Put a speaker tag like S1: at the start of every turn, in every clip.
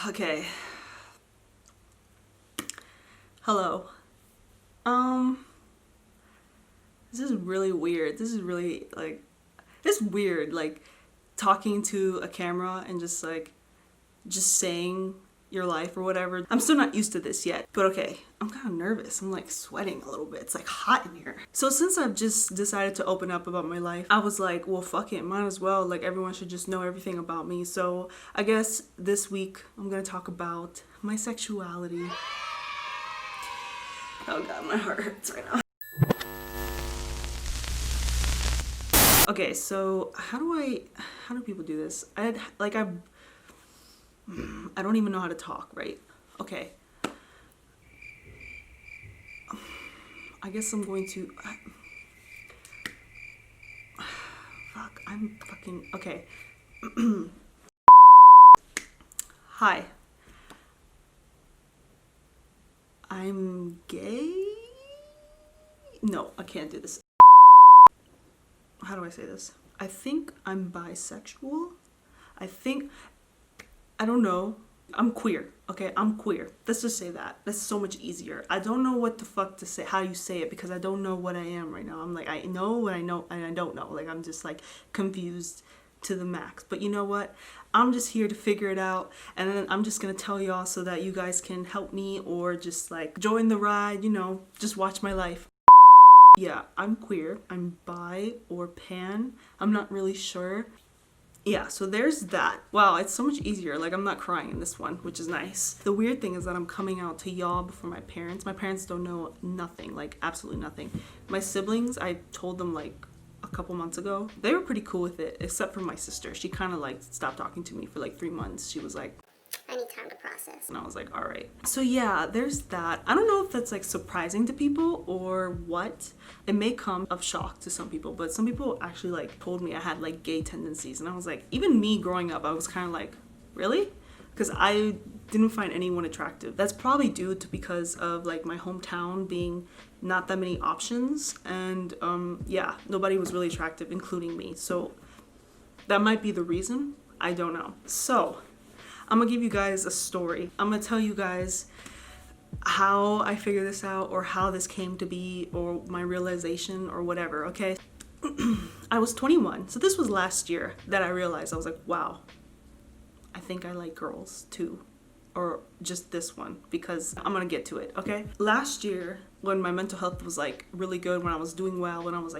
S1: Okay. Hello. This is really weird. This is really it's weird talking to a camera and just saying your life or whatever. I'm still not used to this yet, but okay. I'm kind of nervous. I'm sweating a little bit. It's hot in here. So since I've just decided to open up about my life, I was like, well, fuck it. Might as well. Everyone should just know everything about me. So I guess this week I'm gonna talk about my sexuality. Oh God, my heart hurts right now. Okay, so how do people do this? I don't even know how to talk, right? Okay. I guess I'm going to fuck, I'm fucking okay. Hi. I'm gay? No, I can't do this. How do I say this? I think I'm bisexual. I don't know. I'm queer. Okay, I'm queer. Let's just say that. That's so much easier. I don't know what the fuck to say, how you say it, because I don't know what I am right now. I'm I know what I know and I don't know. I'm just confused to the max. But you know what? I'm just here to figure it out, and then I'm just gonna tell y'all so that you guys can help me or just join the ride, just watch my life. Yeah, I'm queer. I'm bi or pan. I'm not really sure. Yeah, so there's that. Wow, it's so much easier. I'm not crying in this one, which is nice. The weird thing is that I'm coming out to y'all before my parents. My parents don't know nothing, absolutely nothing. My siblings, I told them a couple months ago. They were pretty cool with it, except for my sister. She kind of stopped talking to me for 3 months. She was like,
S2: I need time to process.
S1: And I was like, all right. So yeah, there's that. I don't know if that's surprising to people or what. It may come of shock to some people, but some people actually told me I had gay tendencies. And I was even me growing up, I was kind of really? Because I didn't find anyone attractive. That's probably due to because of my hometown being not that many options. And yeah, nobody was really attractive, including me. So that might be the reason. I don't know. So I'm gonna give you guys a story. I'm gonna tell you guys how I figured this out or how this came to be or my realization or whatever, okay? I was 21, so this was last year that I realized. I was wow, I think I like girls too. Or just this one, because I'm gonna get to it, okay? Last year, when my mental health was really good, when I was doing well, when I was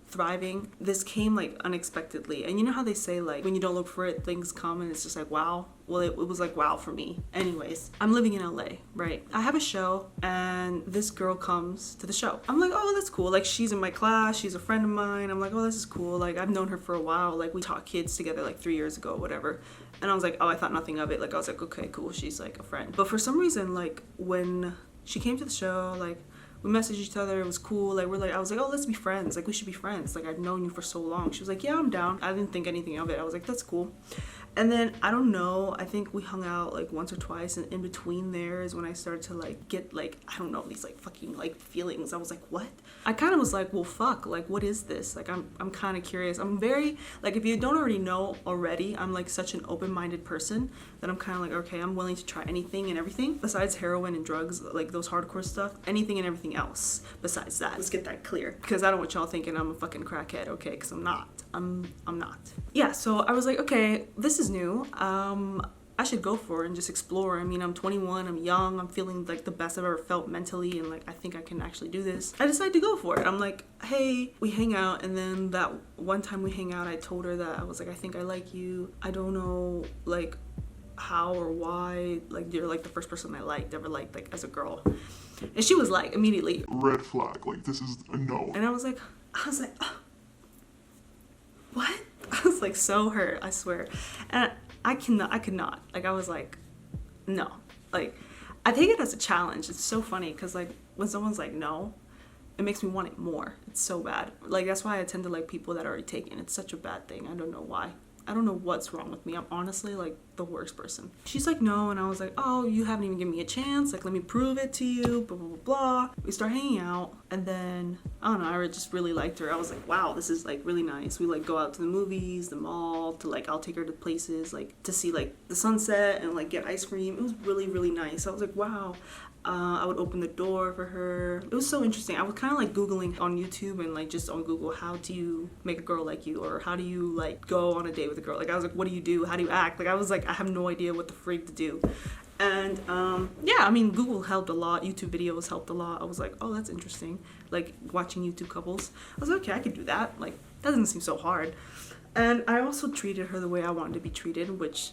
S1: thriving, this came unexpectedly. And you know how they say when you don't look for it, things come, and it's just wow. Well, it was wow for me. Anyways, I'm living in LA, right? I have a show and this girl comes to the show. I'm oh, that's cool. She's in my class, she's a friend of mine. I'm oh, this is cool. I've known her for a while. We taught kids together 3 years ago, whatever. And I was oh, I thought nothing of it. I was okay, cool, she's a friend. But for some reason, when she came to the show, we messaged each other, it was cool. I was oh, let's be friends. We should be friends. I've known you for so long. She was yeah, I'm down. I didn't think anything of it. I was that's cool. And then, I don't know, I think we hung out once or twice, and in between there is when I started to get I don't know, these fucking feelings. I was what? I kind of was well, fuck, what is this? I'm kind of curious. I'm very, if you don't already know already, I'm such an open-minded person that I'm kind of okay, I'm willing to try anything and everything besides heroin and drugs, those hardcore stuff, anything and everything else besides that. Let's get that clear, because I don't want y'all thinking I'm a fucking crackhead, okay? Because I'm not. I'm not. Yeah, so I was okay, this is new. I should go for it and just explore. I mean, I'm 21, I'm young, I'm feeling the best I've ever felt mentally, and I think I can actually do this. I decided to go for it. I'm hey, we hang out, and then that one time we hang out, I told her that I was I think I like you. I don't know how or why, you're the first person I ever liked as a girl. And she was immediately,
S3: red flag, this is a no.
S1: And I was what? I was so hurt, I swear. And I could not. I was no. I take it as a challenge. It's so funny because when someone's no, it makes me want it more. It's so bad. That's why I tend to people that are already taken. It's such a bad thing. I don't know why. I don't know what's wrong with me. I'm honestly the worst person. She's like, no, and I was like, oh, you haven't even given me a chance, like let me prove it to you, blah blah blah blah. We start hanging out, and then I don't know, I just really liked her. I was like, wow, this is like really nice. We like go out to the movies, the mall, to like I'll take her to places like to see like the sunset and like get ice cream. It was really really nice. I was like, wow. I would open the door for her. It was so interesting. I was kind of like Googling on YouTube and like just on Google, how do you make a girl like you? Or how do you like go on a date with a girl? Like I was like, what do you do? How do you act? Like I was like, I have no idea what the freak to do. And yeah, I mean, Google helped a lot. YouTube videos helped a lot. I was like, oh, that's interesting. Like watching YouTube couples. I was like, okay, I could do that. Like that doesn't seem so hard. And I also treated her the way I wanted to be treated, which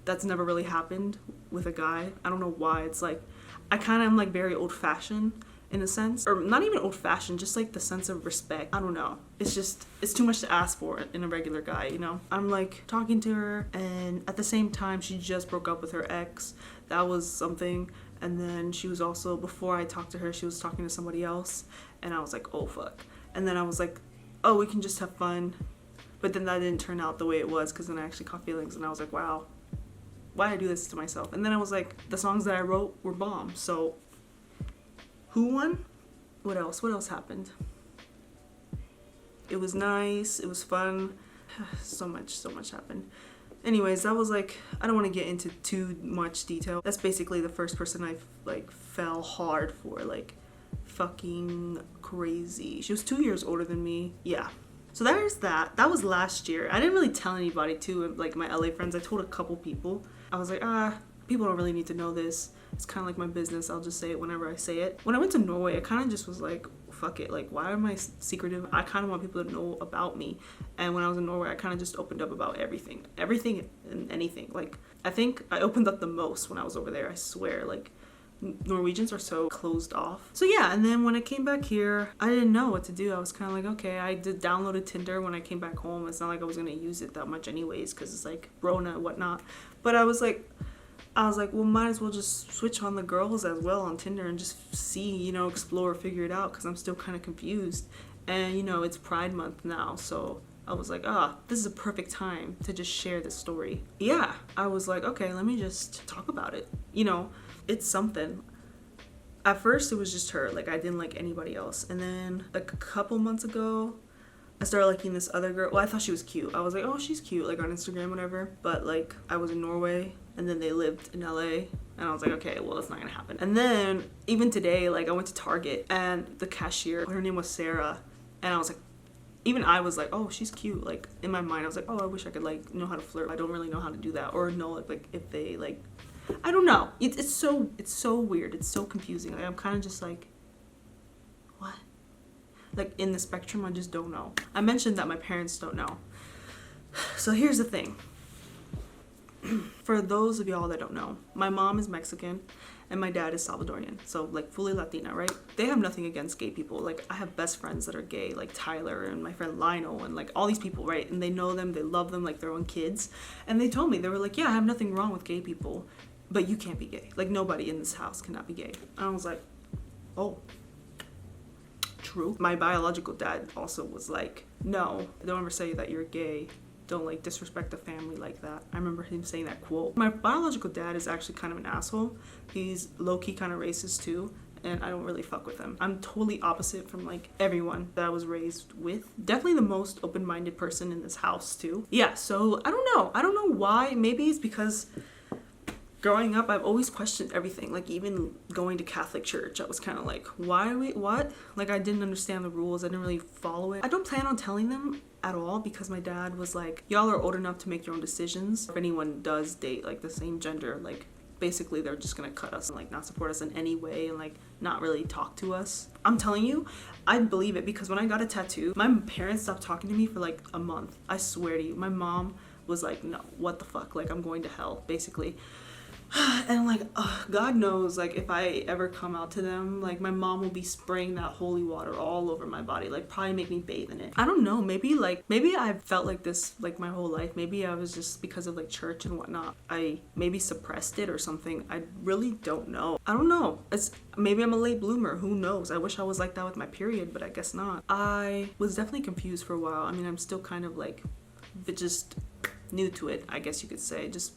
S1: that's never really happened with a guy. I don't know why. It's like, I kind of am like very old-fashioned in a sense, or not even old-fashioned, just like the sense of respect. I don't know. It's just, it's too much to ask for in a regular guy, you know? I'm like talking to her, and at the same time, she just broke up with her ex. That was something. And then she was also, before I talked to her, she was talking to somebody else, and I was like, oh fuck. And then I was like, oh, we can just have fun. But then that didn't turn out the way it was, because then I actually caught feelings, and I was like, wow, why did I do this to myself? And then I was like, the songs that I wrote were bomb. So who won? What else happened? It was nice, it was fun. so much happened. Anyways, that was like, I don't want to get into too much detail. That's basically the first person I like fell hard for, like fucking crazy. She was 2 years older than me. Yeah. So there's that. That was last year. I didn't really tell anybody too, like my LA friends. I told a couple people. I was like, people don't really need to know this. It's kind of like my business. I'll just say it whenever I say it. When I went to Norway, I kind of just was like, fuck it. Like, why am I secretive? I kind of want people to know about me. And when I was in Norway, I kind of just opened up about everything and anything. Like, I think I opened up the most when I was over there. I swear, like, Norwegians are so closed off. So yeah, and then when I came back here, I didn't know what to do. I was kind of like, okay, I did downloaded Tinder when I came back home. It's not like I was gonna use it that much anyways, because it's like Rona and whatnot. But I was like, well, might as well just switch on the girls as well on Tinder and just see, you know, explore, figure it out, because I'm still kind of confused. And you know, it's Pride Month now, so I was like, this is a perfect time to just share this story. Yeah, I was like, okay, let me just talk about it. You know, it's something. At first, it was just her. Like, I didn't like anybody else. And then, like, a couple months ago, I started liking this other girl. Well, I thought she was cute. I was like, oh, she's cute, like, on Instagram, whatever. But, like, I was in Norway, and then they lived in LA. And I was like, okay, well, that's not gonna happen. And then, even today, like, I went to Target, and the cashier, her name was Sarah. And I was like, even I was like, oh, she's cute. Like, in my mind, I was like, oh, I wish I could, like, know how to flirt. I don't really know how to do that. Or know, like if they, like, I don't know. It's so weird. It's so confusing. Like, I'm kind of just like, what? Like, in the spectrum, I just don't know. I mentioned that my parents don't know. So here's the thing. For those of y'all that don't know, my mom is Mexican and my dad is Salvadorian. So, like, fully Latina, right? They have nothing against gay people. Like, I have best friends that are gay, like Tyler and my friend Lionel and, like, all these people, right? And they know them, they love them like their own kids. And they told me, they were like, yeah, I have nothing wrong with gay people, but you can't be gay. Like, nobody in this house cannot be gay. And I was like, oh, true. My biological dad also was like, no, don't ever say that you're gay. Don't, like, disrespect the family like that. I remember him saying that quote. My biological dad is actually kind of an asshole. He's low-key kind of racist too, and I don't really fuck with him. I'm totally opposite from, like, everyone that I was raised with. Definitely the most open-minded person in this house too. Yeah, so I don't know why. Maybe it's because growing up, I've always questioned everything. Like, even going to Catholic church, I was kind of like, why are we, what? Like, I didn't understand the rules. I didn't really follow it. I don't plan on telling them at all, because my dad was like, y'all are old enough to make your own decisions. If anyone does date, like, the same gender, like, basically they're just gonna cut us and, like, not support us in any way and, like, not really talk to us. I'm telling you, I believe it, because when I got a tattoo, my parents stopped talking to me for, like, a month. I swear to you. My mom was like, no, what the fuck? Like, I'm going to hell, basically. And, like, God knows, like, if I ever come out to them, like, my mom will be spraying that holy water all over my body, like, probably make me bathe in it. I don't know, maybe I've felt like this, like, my whole life. Maybe I was just, because of, like, church and whatnot, I maybe suppressed it or something. I really don't know. I don't know. Maybe I'm a late bloomer. Who knows? I wish I was like that with my period, but I guess not. I was definitely confused for a while. I mean, I'm still kind of, like, just new to it, I guess you could say. Just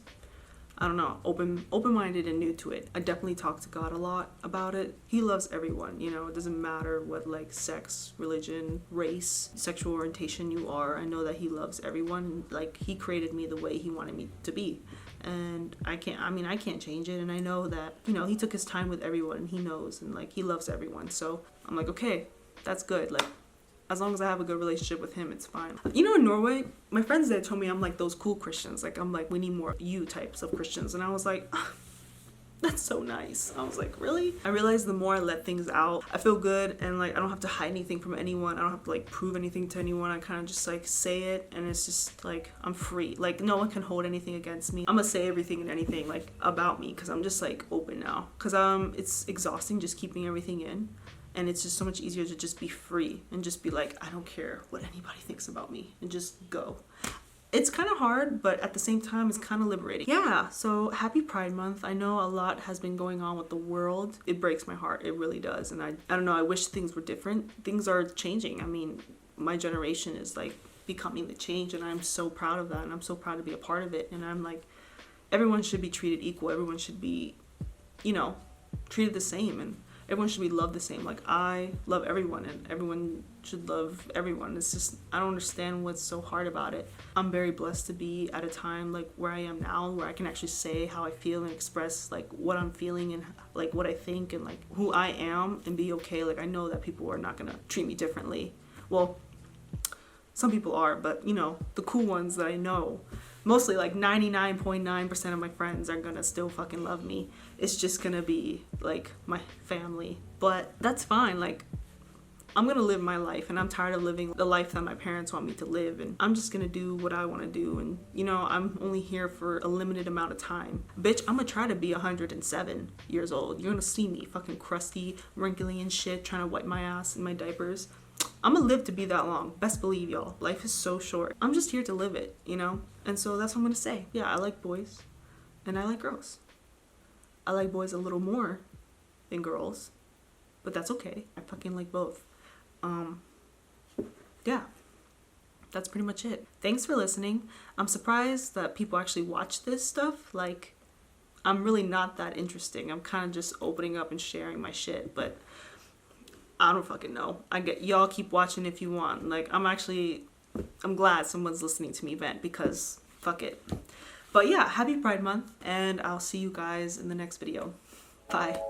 S1: I don't know, open-minded and new to it. I definitely talk to God a lot about it. He loves everyone, you know, it doesn't matter what like sex, religion, race, sexual orientation you are. I know that he loves everyone. Like, he created me the way he wanted me to be. And I can't change it. And I know that, you know, he took his time with everyone and he knows, and like, he loves everyone. So I'm like, okay, that's good. Like, as long as I have a good relationship with him, it's fine. You know, in Norway, my friends there told me I'm like those cool Christians. Like, I'm like, we need more you types of Christians. And I was like, oh, that's so nice. I was like, really? I realized the more I let things out, I feel good, and like, I don't have to hide anything from anyone. I don't have to like prove anything to anyone. I kind of just like say it, and it's just like, I'm free. Like, no one can hold anything against me. I'm gonna say everything and anything like about me, because I'm just like open now. Because it's exhausting just keeping everything in. And it's just so much easier to just be free and just be like, I don't care what anybody thinks about me, and just go. It's kind of hard, but at the same time, it's kind of liberating. Yeah, so happy Pride Month. I know a lot has been going on with the world. It breaks my heart. It really does. And I don't know, I wish things were different. Things are changing. I mean, my generation is like becoming the change, and I'm so proud of that. And I'm so proud to be a part of it. And I'm like, everyone should be treated equal. Everyone should be, you know, treated the same. And everyone should be loved the same. Like, I love everyone, and everyone should love everyone. It's just, I don't understand what's so hard about it. I'm very blessed to be at a time like where I am now, where I can actually say how I feel and express like what I'm feeling and like what I think and like who I am, and be okay. Like, I know that people are not gonna treat me differently. Well, some people are, but you know, the cool ones that I know, mostly like 99.9% of my friends are gonna still fucking love me. It's just gonna be like my family, but that's fine. Like, I'm gonna live my life, and I'm tired of living the life that my parents want me to live, and I'm just gonna do what I want to do. And you know, I'm only here for a limited amount of time. Bitch, I'm gonna try to be 107 years old. You're gonna see me fucking crusty, wrinkly and shit, trying to wipe my ass in my diapers. I'm gonna live to be that long. Best believe, y'all. Life is so short. I'm just here to live it, you know? And so that's what I'm gonna say. Yeah, I like boys and I like girls. I like boys a little more than girls, but that's okay. I fucking like both. Yeah, that's pretty much it. Thanks for listening. I'm surprised that people actually watch this stuff. Like, I'm really not that interesting. I'm kind of just opening up and sharing my shit, but I don't fucking know. Y'all keep watching if you want. Like, I'm glad someone's listening to me vent, because fuck it. But yeah, happy Pride Month, and I'll see you guys in the next video. Bye.